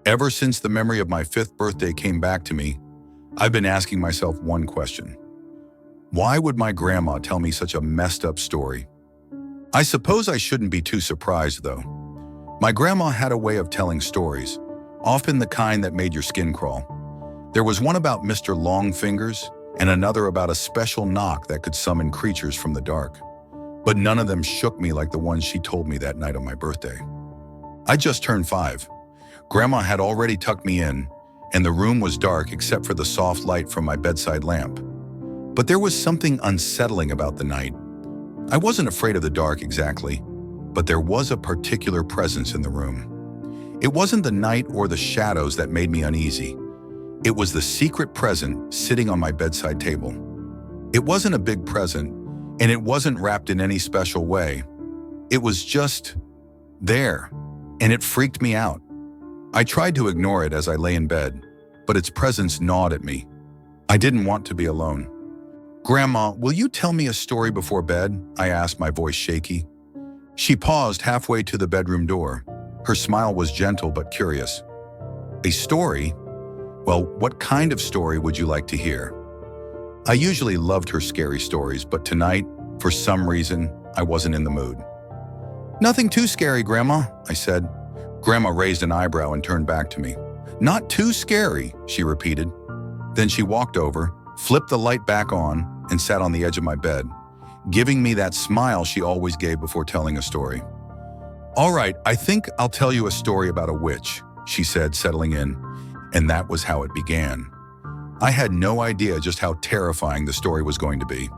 Ever since the memory of my 5th birthday came back to me, I've been asking myself one question. Why would my grandma tell me such a messed up story? I suppose I shouldn't be too surprised, though. My grandma had a way of telling stories, often the kind that made your skin crawl. There was one about Mr. Longfingers and another about a special knock that could summon creatures from the dark. But none of them shook me like the ones she told me that night on my birthday. I just turned 5. Grandma had already tucked me in, and the room was dark except for the soft light from my bedside lamp. But there was something unsettling about the night. I wasn't afraid of the dark exactly, but there was a particular presence in the room. It wasn't the night or the shadows that made me uneasy. It was the secret present sitting on my bedside table. It wasn't a big present, and it wasn't wrapped in any special way. It was just there, and it freaked me out. I tried to ignore it as I lay in bed, but its presence gnawed at me. I didn't want to be alone. "Grandma, will you tell me a story before bed?" I asked, my voice shaky. She paused halfway to the bedroom door. Her smile was gentle but curious. "A story? Well, what kind of story would you like to hear?" I usually loved her scary stories, but tonight, for some reason, I wasn't in the mood. "Nothing too scary, Grandma," I said. Grandma raised an eyebrow and turned back to me. "Not too scary," she repeated. Then she walked over, flipped the light back on, and sat on the edge of my bed, giving me that smile she always gave before telling a story. "All right, I think I'll tell you a story about a witch," she said, settling in, and that was how it began. I had no idea just how terrifying the story was going to be.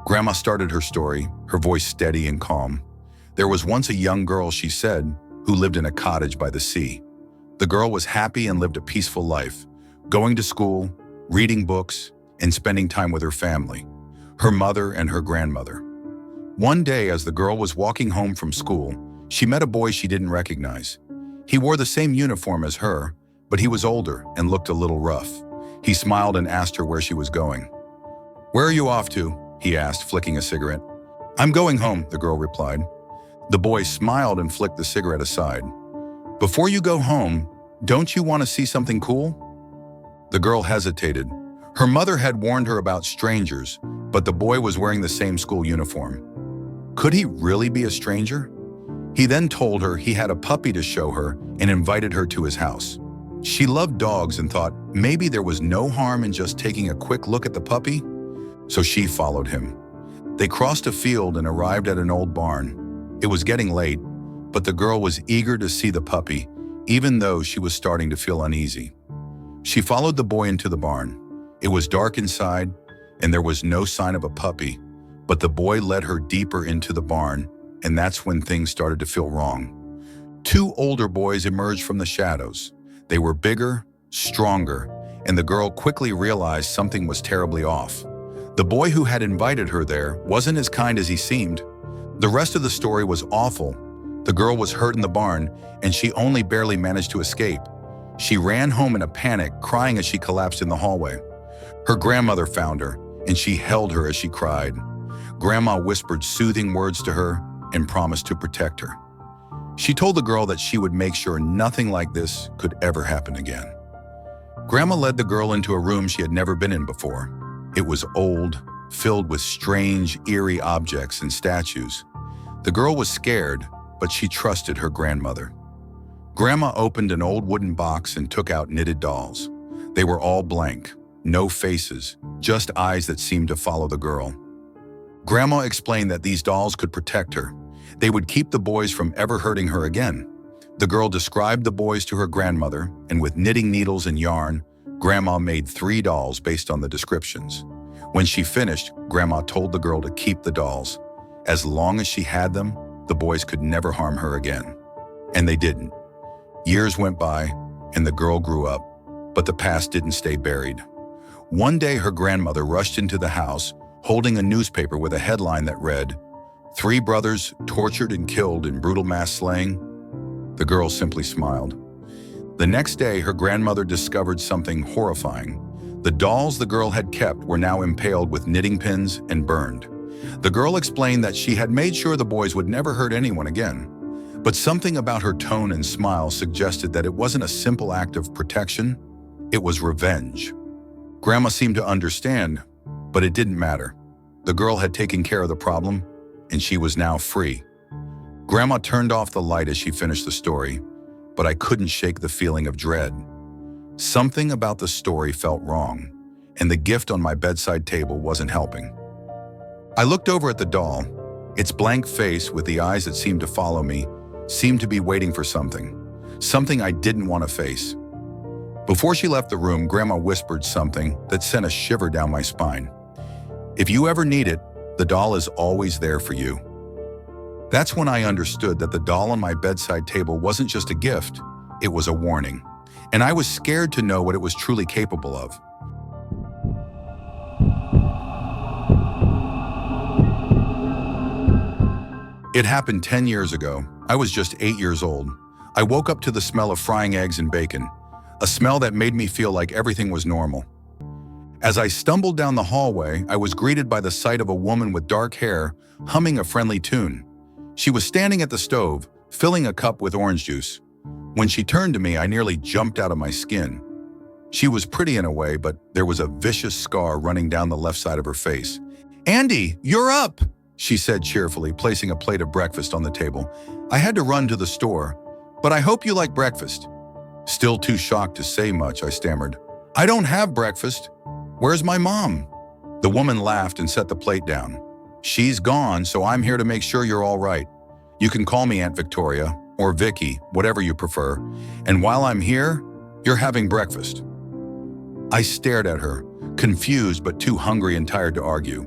Grandma started her story, her voice steady and calm. "There was once a young girl," she said, "who lived in a cottage by the sea. The girl was happy and lived a peaceful life, going to school, reading books, and spending time with her family, her mother and her grandmother. One day, as the girl was walking home from school, she met a boy she didn't recognize. He wore the same uniform as her, but he was older and looked a little rough. He smiled and asked her where she was going. "Where are you off to?" he asked, flicking a cigarette. "I'm going home," the girl replied. The boy smiled and flicked the cigarette aside. "Before you go home, don't you want to see something cool?" The girl hesitated. Her mother had warned her about strangers, but the boy was wearing the same school uniform. Could he really be a stranger? He then told her he had a puppy to show her and invited her to his house. She loved dogs and thought maybe there was no harm in just taking a quick look at the puppy, so she followed him. They crossed a field and arrived at an old barn. It was getting late, but the girl was eager to see the puppy, even though she was starting to feel uneasy. She followed the boy into the barn. It was dark inside, and there was no sign of a puppy, but the boy led her deeper into the barn, and that's when things started to feel wrong. 2 older boys emerged from the shadows. They were bigger, stronger, and the girl quickly realized something was terribly off. The boy who had invited her there wasn't as kind as he seemed. The rest of the story was awful. The girl was hurt in the barn, and she only barely managed to escape. She ran home in a panic, crying as she collapsed in the hallway. Her grandmother found her, and she held her as she cried. Grandma whispered soothing words to her and promised to protect her. She told the girl that she would make sure nothing like this could ever happen again. Grandma led the girl into a room she had never been in before. It was old, filled with strange, eerie objects and statues. The girl was scared, but she trusted her grandmother. Grandma opened an old wooden box and took out knitted dolls. They were all blank, no faces, just eyes that seemed to follow the girl. Grandma explained that these dolls could protect her. They would keep the boys from ever hurting her again. The girl described the boys to her grandmother, and with knitting needles and yarn, Grandma made 3 dolls based on the descriptions. When she finished, Grandma told the girl to keep the dolls. As long as she had them, the boys could never harm her again. And they didn't. Years went by, and the girl grew up, but the past didn't stay buried. One day, her grandmother rushed into the house, holding a newspaper with a headline that read, "3 brothers tortured and killed in brutal mass slaying." The girl simply smiled. The next day, her grandmother discovered something horrifying. The dolls the girl had kept were now impaled with knitting pins and burned. The girl explained that she had made sure the boys would never hurt anyone again. But something about her tone and smile suggested that it wasn't a simple act of protection, it was revenge. Grandma seemed to understand, but it didn't matter. The girl had taken care of the problem, and she was now free. Grandma turned off the light as she finished the story, but I couldn't shake the feeling of dread. Something about the story felt wrong, and the gift on my bedside table wasn't helping. I looked over at the doll. Its blank face, with the eyes that seemed to follow me, seemed to be waiting for something I didn't want to face. Before she left the room, Grandma whispered something that sent a shiver down my spine. "If you ever need it, the doll is always there for you." That's when I understood that the doll on my bedside table wasn't just a gift, it was a warning. And I was scared to know what it was truly capable of. It happened 10 years ago. I was just 8 years old. I woke up to the smell of frying eggs and bacon, a smell that made me feel like everything was normal. As I stumbled down the hallway, I was greeted by the sight of a woman with dark hair humming a friendly tune. She was standing at the stove, filling a cup with orange juice. When she turned to me, I nearly jumped out of my skin. She was pretty in a way, but there was a vicious scar running down the left side of her face. "Andy, you're up!" she said cheerfully, placing a plate of breakfast on the table. "I had to run to the store, but I hope you like breakfast." Still too shocked to say much, I stammered, "I don't have breakfast. Where's my mom?" The woman laughed and set the plate down. "She's gone, so I'm here to make sure you're all right. You can call me Aunt Victoria, or Vicky, whatever you prefer. And while I'm here, you're having breakfast." I stared at her, confused but too hungry and tired to argue.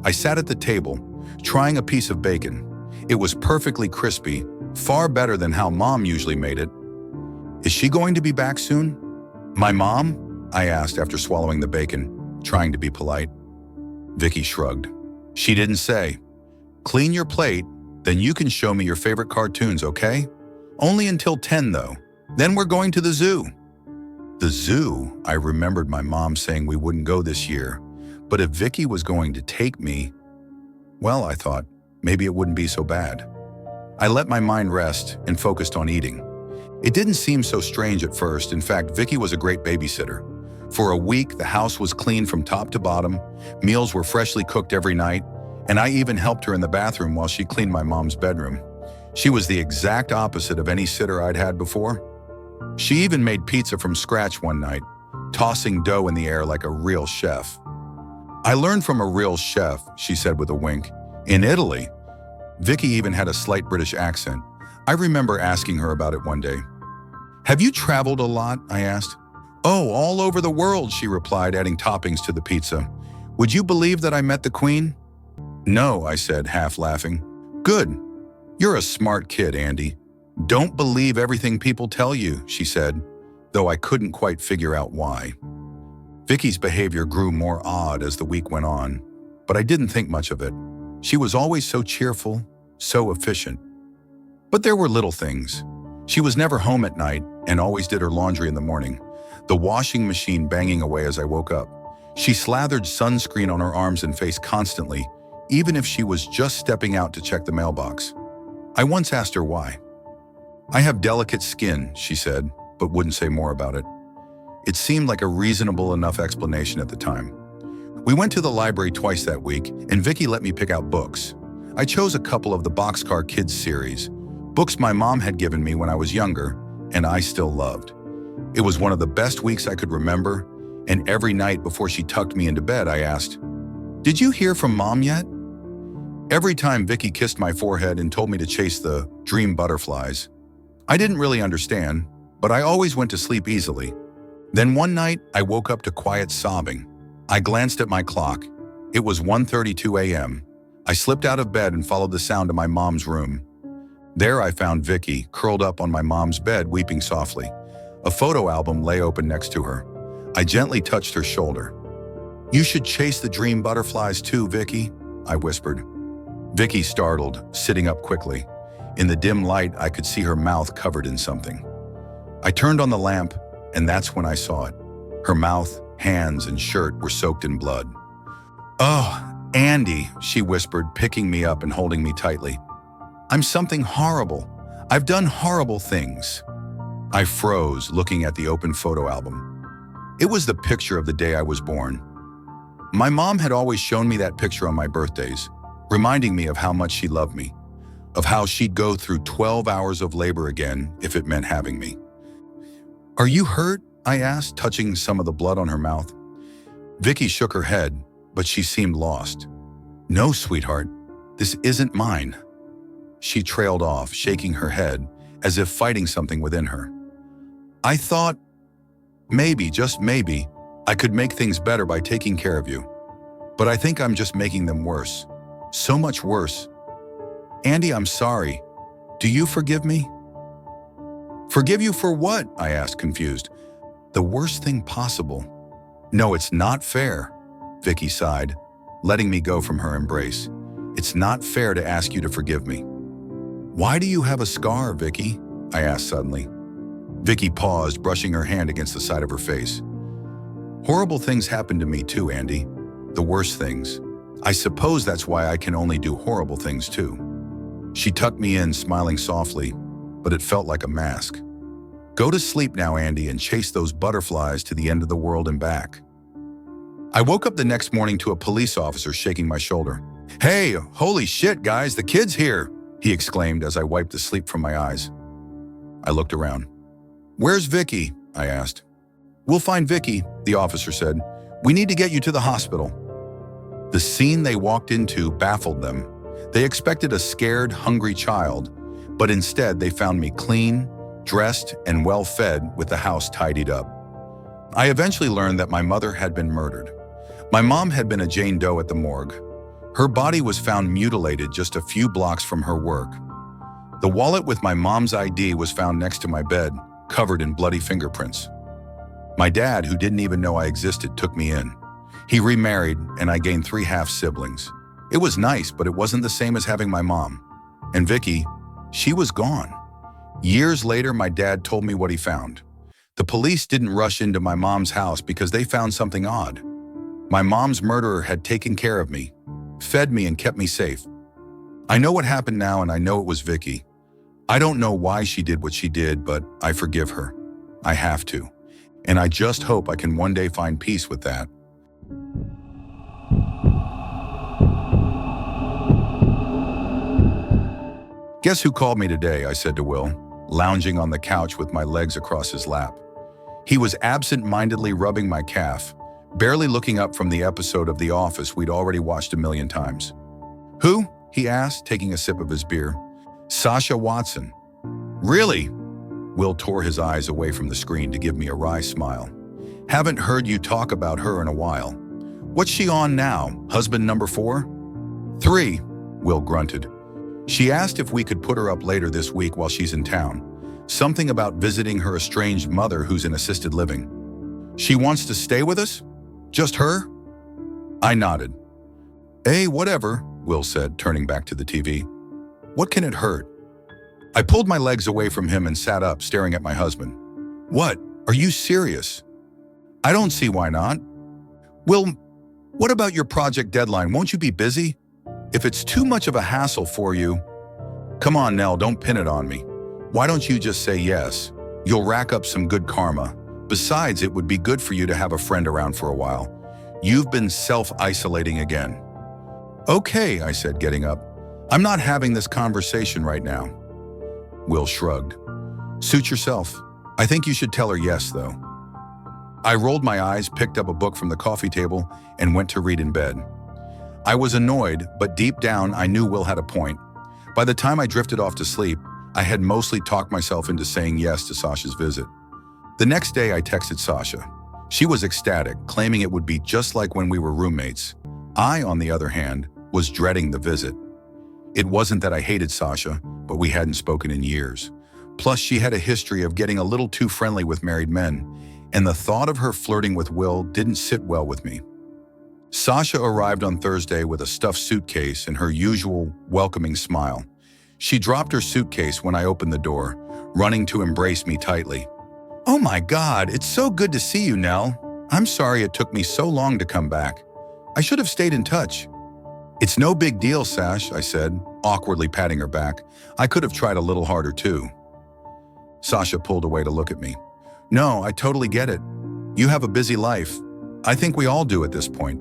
I sat at the table, trying a piece of bacon. It was perfectly crispy, far better than how Mom usually made it. "Is she going to be back soon?" "My mom?" I asked after swallowing the bacon, trying to be polite. Vicky shrugged. "She didn't say. Clean your plate, then you can show me your favorite cartoons, okay? Only until 10, though. Then we're going to the zoo." The zoo? I remembered my mom saying we wouldn't go this year. But if Vicky was going to take me, well, I thought, maybe it wouldn't be so bad. I let my mind rest and focused on eating. It didn't seem so strange at first. In fact, Vicky was a great babysitter. For a week, the house was clean from top to bottom, meals were freshly cooked every night, and I even helped her in the bathroom while she cleaned my mom's bedroom. She was the exact opposite of any sitter I'd had before. She even made pizza from scratch one night, tossing dough in the air like a real chef. "I learned from a real chef," she said with a wink. "In Italy." Vicky even had a slight British accent. I remember asking her about it one day. "Have you traveled a lot?" I asked. "Oh, all over the world," she replied, adding toppings to the pizza. "Would you believe that I met the Queen?" "No," I said, half laughing. "Good. You're a smart kid, Andy. Don't believe everything people tell you," she said, though I couldn't quite figure out why. Vicky's behavior grew more odd as the week went on, but I didn't think much of it. She was always so cheerful, so efficient. But there were little things. She was never home at night and always did her laundry in the morning, the washing machine banging away as I woke up. She slathered sunscreen on her arms and face constantly, even if she was just stepping out to check the mailbox. I once asked her why. "I have delicate skin," she said, but wouldn't say more about it. It seemed like a reasonable enough explanation at the time. We went to the library twice that week, and Vicky let me pick out books. I chose a couple of the Boxcar Kids series, books my mom had given me when I was younger, and I still loved. It was one of the best weeks I could remember, and every night before she tucked me into bed, I asked, "Did you hear from Mom yet?" Every time Vicky kissed my forehead and told me to chase the dream butterflies. I didn't really understand, but I always went to sleep easily. Then one night, I woke up to quiet sobbing. I glanced at my clock. It was 1:32 a.m. I slipped out of bed and followed the sound to my mom's room. There I found Vicky, curled up on my mom's bed, weeping softly. A photo album lay open next to her. I gently touched her shoulder. "You should chase the dream butterflies too, Vicky," I whispered. Vicky startled, sitting up quickly. In the dim light, I could see her mouth covered in something. I turned on the lamp, and that's when I saw it. Her mouth, hands, and shirt were soaked in blood. "Oh, Andy," she whispered, picking me up and holding me tightly. "I'm something horrible. I've done horrible things. I froze, looking at the open photo album. It was the picture of the day I was born. My mom had always shown me that picture on my birthdays, reminding me of how much she loved me, of how she'd go through 12 hours of labor again if it meant having me. "Are you hurt?" I asked, touching some of the blood on her mouth. Vicky shook her head, but she seemed lost. "No, sweetheart, this isn't mine." She trailed off, shaking her head, as if fighting something within her. "I thought, maybe, just maybe, I could make things better by taking care of you. But I think I'm just making them worse. So much worse. Andy, I'm sorry. Do you forgive me?" "Forgive you for what?" I asked, confused. "The worst thing possible." "No, it's not fair," Vicky sighed, letting me go from her embrace. "It's not fair to ask you to forgive me." "Why do you have a scar, Vicky?" I asked suddenly. Vicky paused, brushing her hand against the side of her face. "Horrible things happened to me too, Andy. The worst things. I suppose that's why I can only do horrible things too." She tucked me in, smiling softly, but it felt like a mask. "Go to sleep now, Andy, and chase those butterflies to the end of the world and back." I woke up the next morning to a police officer shaking my shoulder. "Hey, holy shit, guys, the kid's here!" he exclaimed as I wiped the sleep from my eyes. I looked around. "Where's Vicky?" I asked. "We'll find Vicky," the officer said. "We need to get you to the hospital." The scene they walked into baffled them. They expected a scared, hungry child, but instead they found me clean, dressed, and well-fed with the house tidied up. I eventually learned that my mother had been murdered. My mom had been a Jane Doe at the morgue. Her body was found mutilated just a few blocks from her work. The wallet with my mom's ID was found next to my bed, covered in bloody fingerprints. My dad, who didn't even know I existed, took me in. He remarried, and I gained 3 half-siblings. It was nice, but it wasn't the same as having my mom. And Vicky, she was gone. Years later, my dad told me what he found. The police didn't rush into my mom's house because they found something odd. My mom's murderer had taken care of me, fed me, and kept me safe. I know what happened now, and I know it was Vicky. I don't know why she did what she did, but I forgive her. I have to. And I just hope I can one day find peace with that. "Guess who called me today?" I said to Will, lounging on the couch with my legs across his lap. He was absent-mindedly rubbing my calf, barely looking up from the episode of The Office we'd already watched a million times. "Who?" he asked, taking a sip of his beer. "Sasha Watson." "Really?" Will tore his eyes away from the screen to give me a wry smile. "Haven't heard you talk about her in a while. What's she on now? Husband number 4? 3, Will grunted. "She asked if we could put her up later this week while she's in town. Something about visiting her estranged mother who's in assisted living. She wants to stay with us? Just her?" I nodded. Whatever," Will said, turning back to the TV. "What can it hurt?" I pulled my legs away from him and sat up, staring at my husband. "What? Are you serious?" "I don't see why not." "Will, what about your project deadline? Won't you be busy? If it's too much of a hassle for you..." "Come on, Nell, don't pin it on me. Why don't you just say yes? You'll rack up some good karma. Besides, it would be good for you to have a friend around for a while. You've been self-isolating again." "Okay," I said, getting up. "I'm not having this conversation right now." Will shrugged. "Suit yourself. I think you should tell her yes, though." I rolled my eyes, picked up a book from the coffee table, and went to read in bed. I was annoyed, but deep down I knew Will had a point. By the time I drifted off to sleep, I had mostly talked myself into saying yes to Sasha's visit. The next day I texted Sasha. She was ecstatic, claiming it would be just like when we were roommates. I, on the other hand, was dreading the visit. It wasn't that I hated Sasha, but we hadn't spoken in years. Plus, she had a history of getting a little too friendly with married men, and the thought of her flirting with Will didn't sit well with me. Sasha arrived on Thursday with a stuffed suitcase and her usual welcoming smile. She dropped her suitcase when I opened the door, running to embrace me tightly. "Oh my God, it's so good to see you, Nell. I'm sorry it took me so long to come back. I should have stayed in touch." It's no big deal, Sash, I said, awkwardly patting her back. I could have tried a little harder too. Sasha pulled away to look at me. No, I totally get it. You have a busy life. I think we all do at this point.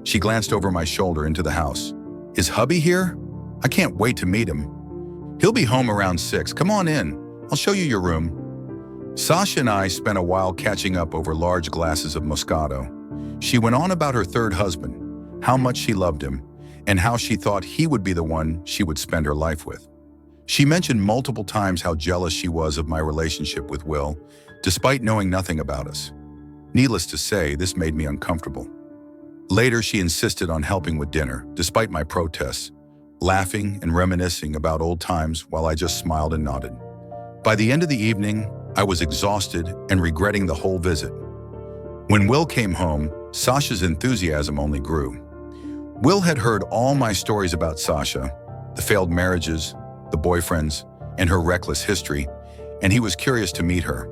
She glanced over my shoulder into the house. Is hubby here? I can't wait to meet him. He'll be home around 6. Come on in. I'll show you your room. Sasha and I spent a while catching up over large glasses of Moscato. She went on about her third husband, how much she loved him, and how she thought he would be the one she would spend her life with. She mentioned multiple times how jealous she was of my relationship with Will, despite knowing nothing about us. Needless to say, this made me uncomfortable. Later, she insisted on helping with dinner, despite my protests, laughing and reminiscing about old times while I just smiled and nodded. By the end of the evening, I was exhausted and regretting the whole visit. When Will came home, Sasha's enthusiasm only grew. Will had heard all my stories about Sasha, the failed marriages, the boyfriends, and her reckless history, and he was curious to meet her.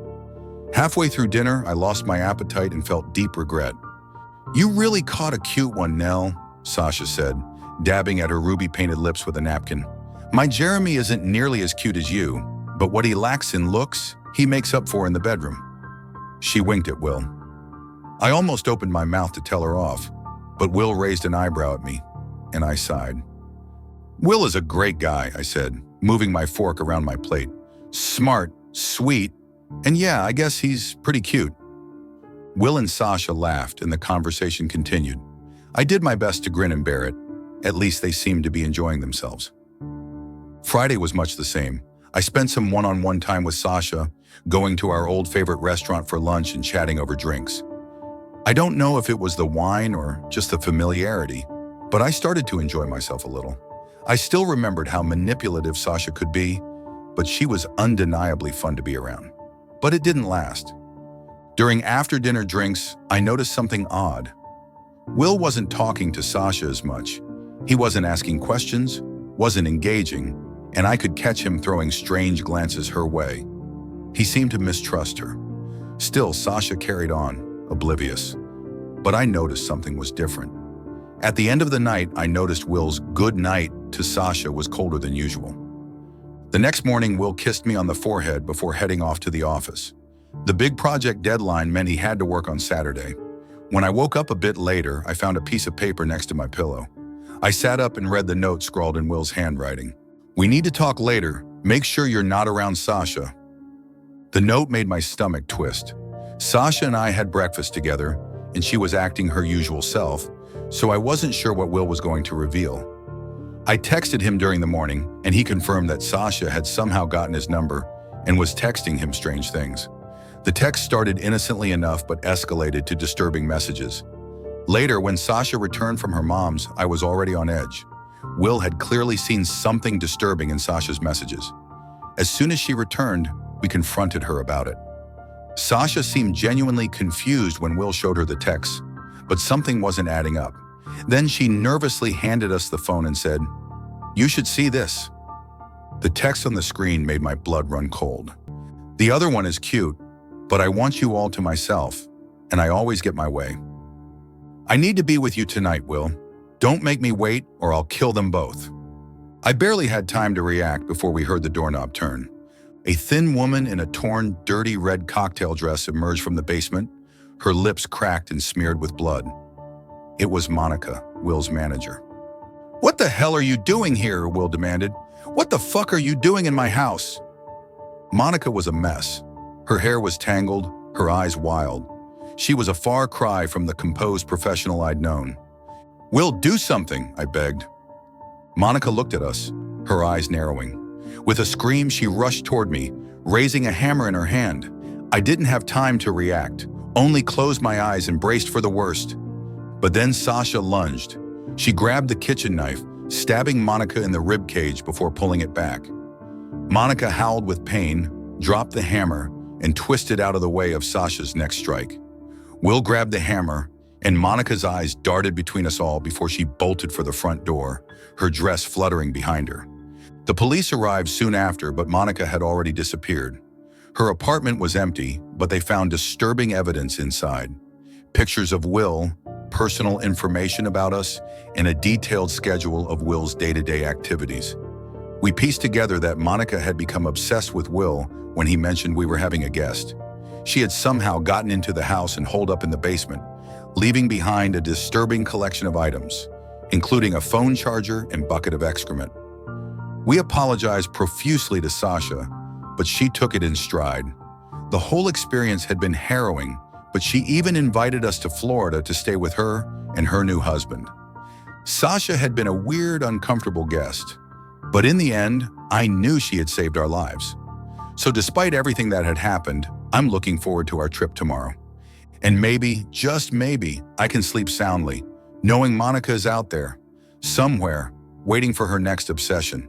Halfway through dinner, I lost my appetite and felt deep regret. You really caught a cute one, Nell, Sasha said, dabbing at her ruby-painted lips with a napkin. My Jeremy isn't nearly as cute as you, but what he lacks in looks, he makes up for in the bedroom. She winked at Will. I almost opened my mouth to tell her off, but Will raised an eyebrow at me, and I sighed. Will is a great guy, I said, moving my fork around my plate. Smart, sweet, and yeah, I guess he's pretty cute. Will and Sasha laughed, and the conversation continued. I did my best to grin and bear it. At least they seemed to be enjoying themselves. Friday was much the same. I spent some one-on-one time with Sasha, going to our old favorite restaurant for lunch and chatting over drinks. I don't know if it was the wine or just the familiarity, but I started to enjoy myself a little. I still remembered how manipulative Sasha could be, but she was undeniably fun to be around. But it didn't last. During after-dinner drinks, I noticed something odd. Will wasn't talking to Sasha as much. He wasn't asking questions, wasn't engaging, and I could catch him throwing strange glances her way. He seemed to mistrust her. Still, Sasha carried on, oblivious. But I noticed something was different. At the end of the night, I noticed Will's good night to Sasha was colder than usual. The next morning, Will kissed me on the forehead before heading off to the office. The big project deadline meant he had to work on Saturday. When I woke up a bit later, I found a piece of paper next to my pillow. I sat up and read the note scrawled in Will's handwriting. We need to talk later. Make sure you're not around Sasha. The note made my stomach twist. Sasha and I had breakfast together, and she was acting her usual self, so I wasn't sure what Will was going to reveal. I texted him during the morning, and he confirmed that Sasha had somehow gotten his number and was texting him strange things. The text started innocently enough but escalated to disturbing messages. Later, when Sasha returned from her mom's, I was already on edge. Will had clearly seen something disturbing in Sasha's messages. As soon as she returned, we confronted her about it. Sasha seemed genuinely confused when Will showed her the texts, but something wasn't adding up. Then she nervously handed us the phone and said, "You should see this." The text on the screen made my blood run cold. The other one is cute, but I want you all to myself, and I always get my way. I need to be with you tonight, Will. Don't make me wait or I'll kill them both. I barely had time to react before we heard the doorknob turn. A thin woman in a torn, dirty red cocktail dress emerged from the basement, her lips cracked and smeared with blood. It was Monica, Will's manager. "What the hell are you doing here?" Will demanded. "What the fuck are you doing in my house?" Monica was a mess. Her hair was tangled, her eyes wild. She was a far cry from the composed professional I'd known. "Will, do something," I begged. Monica looked at us, her eyes narrowing. With a scream, she rushed toward me, raising a hammer in her hand. I didn't have time to react, only closed my eyes and braced for the worst. But then Sasha lunged. She grabbed the kitchen knife, stabbing Monica in the rib cage before pulling it back. Monica howled with pain, dropped the hammer, and twisted out of the way of Sasha's next strike. Will grabbed the hammer, and Monica's eyes darted between us all before she bolted for the front door, her dress fluttering behind her. The police arrived soon after, but Monica had already disappeared. Her apartment was empty, but they found disturbing evidence inside. Pictures of Will, personal information about us and a detailed schedule of Will's day-to-day activities. We pieced together that Monica had become obsessed with Will when he mentioned we were having a guest. She had somehow gotten into the house and holed up in the basement, leaving behind a disturbing collection of items, including a phone charger and bucket of excrement. We apologized profusely to Sasha, but she took it in stride. The whole experience had been harrowing, but she even invited us to Florida to stay with her and her new husband. Sasha had been a weird, uncomfortable guest, but in the end, I knew she had saved our lives. So despite everything that had happened, I'm looking forward to our trip tomorrow. And maybe, just maybe, I can sleep soundly, knowing Monica is out there, somewhere, waiting for her next obsession.